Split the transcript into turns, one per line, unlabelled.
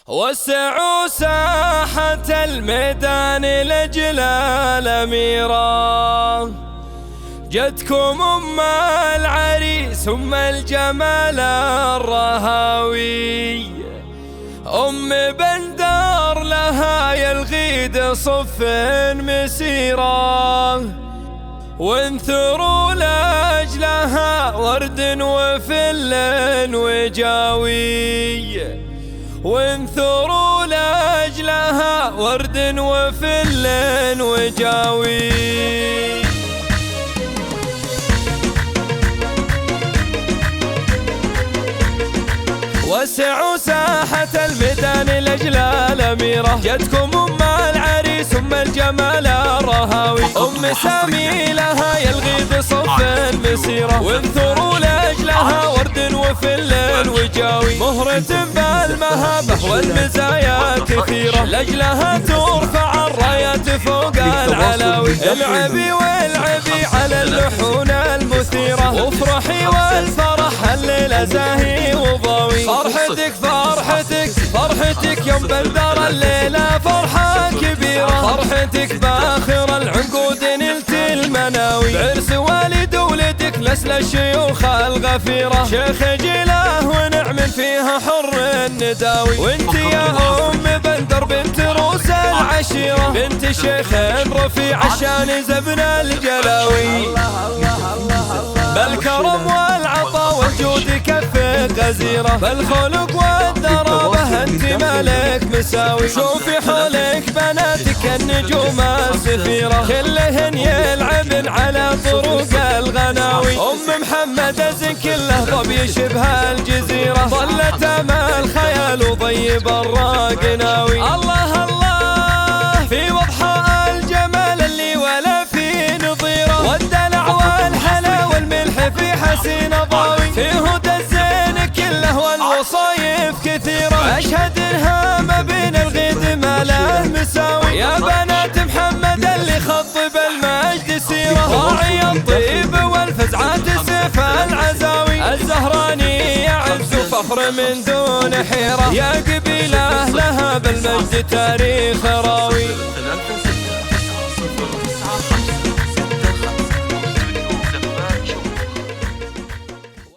وسعوا ساحة الميدان لأجل الأميرة، جدكم أم العريس أم الجمال الرهاوي، أم بندر لها يلغيد صف مسيرة، وانثروا لأجلها ورد وفل وجاوي، وانثروا لأجلها ورد وفل وجاوي. وسعوا ساحة الميدان لأجل الأميرة، جدكم أم العريس أم الجمال الرهاوي، أم سامي لها يلغيد صف المسيرة، وانثروا لأجلها ورد وفل وجاوي، مهرة بالمهابة والمزايا كثيرة، لأجلها ترفع الرايات فوق العلاوي، العبي والعبي على اللحون المثيرة، وافرحي والفرح الليلة زاهي وضاوي، فرحتك فرحتك فرحتك يوم بندر الليلة فرحة كبيرة، فرحتك باخر العنقود نلت المناوي، بعرس والد ولدك نسل الشيوخ الغفيرة، شيخ جيله ونعم فيها حر النداوي، وانت يا أم بندر بنت روس العشيرة، بنت شيخ رفيع الشان زبن الجلاوي، بالكرم والعطا والجود كف غزيرة، بالخلق والدرابة انت ملك مساوي، شوفي حولك بناتك النجوم السفيرة، كلهن يلعبن على طرق الغناوي، أم محمد أزن كله ظبي شبه الجزيرة، ظلت أمل خيال وضيب الراق ناوي، الله الله في وضحى الجمال اللي ولا في نظيره، والدلع والحلا والملح في حسين ضاوي، في هدى الزين كله والوصايف كثيرة، أشهد إنها ما بين الغيد ما له مساوي، يا بنات محمد اللي خطب المجد سيرة، راعي الطيب والفزعات سيف العزاوي، الزهراني يعز فخر من دون حيرة، يا قبيلة لها بالمجد تاريخ راوي.